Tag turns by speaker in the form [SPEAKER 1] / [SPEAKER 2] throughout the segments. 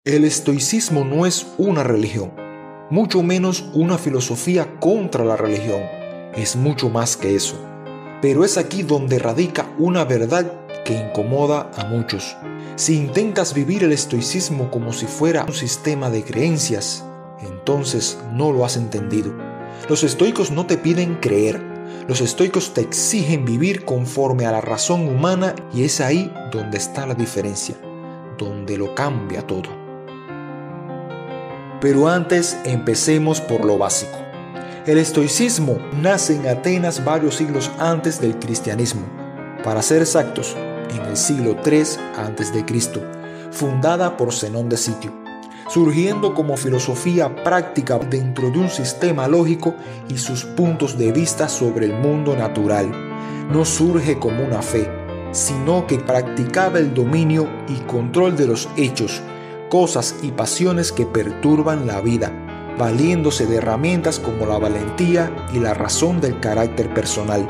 [SPEAKER 1] El estoicismo no es una religión, mucho menos una filosofía contra la religión. Es mucho más que eso. Pero es aquí donde radica una verdad que incomoda a muchos. Si intentas vivir el estoicismo como si fuera un sistema de creencias, entonces no lo has entendido. Los estoicos no te piden creer. Los estoicos te exigen vivir conforme a la razón humana, y es ahí donde está la diferencia, donde lo cambia todo. Pero antes empecemos por lo básico. El estoicismo nace en Atenas varios siglos antes del cristianismo. Para ser exactos, en el siglo III a.C., fundada por Zenón de Sitio, surgiendo como filosofía práctica dentro de un sistema lógico y sus puntos de vista sobre el mundo natural. No surge como una fe, sino que practicaba el dominio y control de los hechos, cosas y pasiones que perturban la vida, valiéndose de herramientas como la valentía y la razón del carácter personal.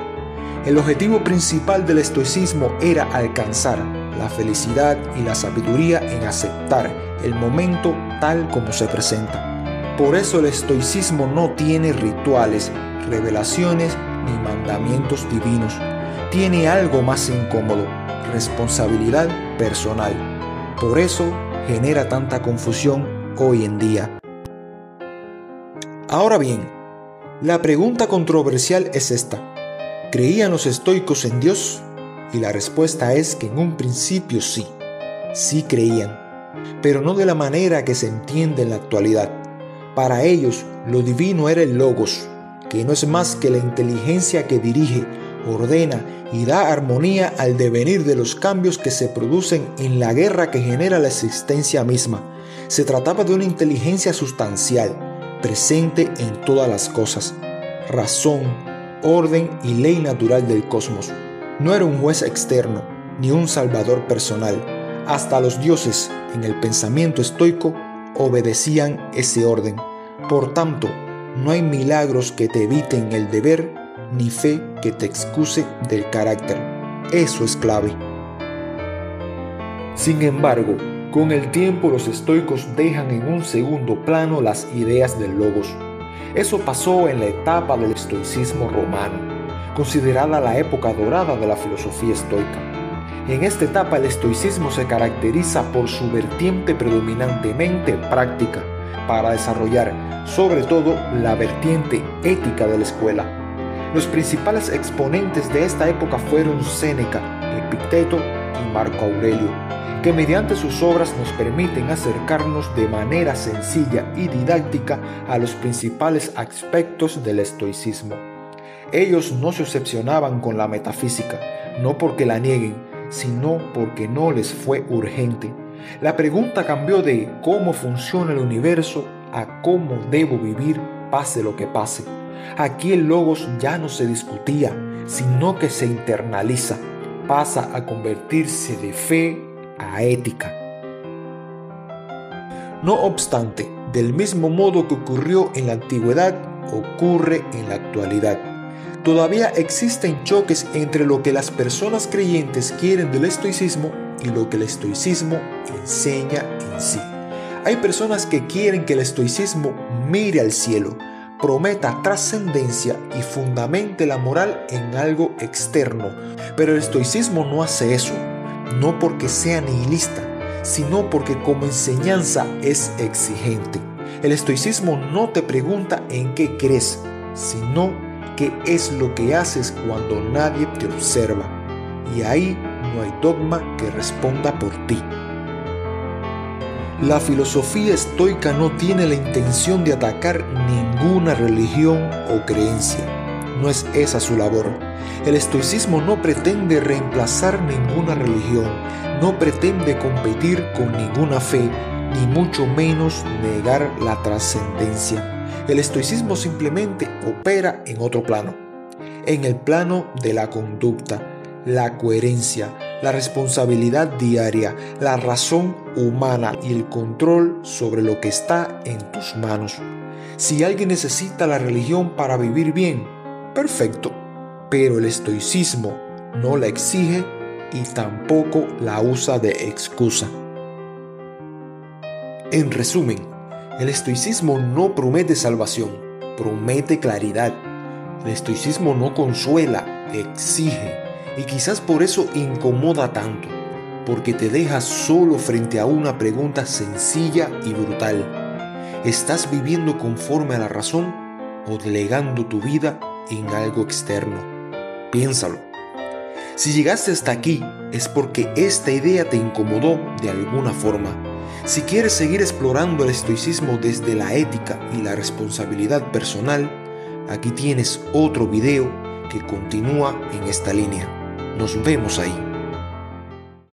[SPEAKER 1] El objetivo principal del estoicismo era alcanzar la felicidad y la sabiduría en aceptar el momento tal como se presenta. Por eso el estoicismo no tiene rituales, revelaciones ni mandamientos divinos. Tiene algo más incómodo: responsabilidad personal. Por eso genera tanta confusión hoy en día. Ahora bien, la pregunta controversial es esta: ¿creían los estoicos en Dios? Y la respuesta es que en un principio sí creían, pero no de la manera que se entiende en la actualidad. Para ellos, lo divino era el logos, que no es más que la inteligencia que dirige, ordena y da armonía al devenir de los cambios que se producen en la guerra que genera la existencia misma. Se trataba de una inteligencia sustancial, presente en todas las cosas, razón, orden y ley natural del cosmos. No era un juez externo, ni un salvador personal. Hasta los dioses, en el pensamiento estoico, obedecían ese orden. Por tanto, no hay milagros que te eviten el deber, ni fe que te excuse del carácter. Eso es clave. Sin embargo, con el tiempo los estoicos dejan en un segundo plano las ideas del logos. Eso pasó en la etapa del estoicismo romano, considerada la época dorada de la filosofía estoica. En esta etapa el estoicismo se caracteriza por su vertiente predominantemente práctica, para desarrollar sobre todo la vertiente ética de la escuela. Los principales exponentes de esta época fueron Séneca, Epicteto y Marco Aurelio, que mediante sus obras nos permiten acercarnos de manera sencilla y didáctica a los principales aspectos del estoicismo. Ellos no se obsesionaban con la metafísica, no porque la nieguen, sino porque no les fue urgente. La pregunta cambió de cómo funciona el universo a cómo debo vivir pase lo que pase. Aquí el logos ya no se discutía, sino que se internaliza, pasa a convertirse de fe a ética. No obstante, del mismo modo que ocurrió en la antigüedad, ocurre en la actualidad. Todavía existen choques entre lo que las personas creyentes quieren del estoicismo y lo que el estoicismo enseña en sí. Hay personas que quieren que el estoicismo mire al cielo, prometa trascendencia y fundamente la moral en algo externo, pero el estoicismo no hace eso, no porque sea nihilista, sino porque como enseñanza es exigente. El estoicismo no te pregunta en qué crees, sino qué es lo que haces cuando nadie te observa, y ahí no hay dogma que responda por ti. La filosofía estoica no tiene la intención de atacar ninguna religión o creencia. No es esa su labor. El estoicismo no pretende reemplazar ninguna religión, no pretende competir con ninguna fe, ni mucho menos negar la trascendencia. El estoicismo simplemente opera en otro plano, en el plano de la conducta, la coherencia, la responsabilidad diaria, la razón humana y el control sobre lo que está en tus manos. Si alguien necesita la religión para vivir bien, perfecto, pero el estoicismo no la exige y tampoco la usa de excusa. En resumen, el estoicismo no promete salvación, promete claridad. El estoicismo no consuela, exige, y quizás por eso incomoda tanto, porque te deja solo frente a una pregunta sencilla y brutal. ¿Estás viviendo conforme a la razón o delegando tu vida en algo externo? Piénsalo. Si llegaste hasta aquí es porque esta idea te incomodó de alguna forma. Si quieres seguir explorando el estoicismo desde la ética y la responsabilidad personal, aquí tienes otro video que continúa en esta línea. Nos vemos ahí.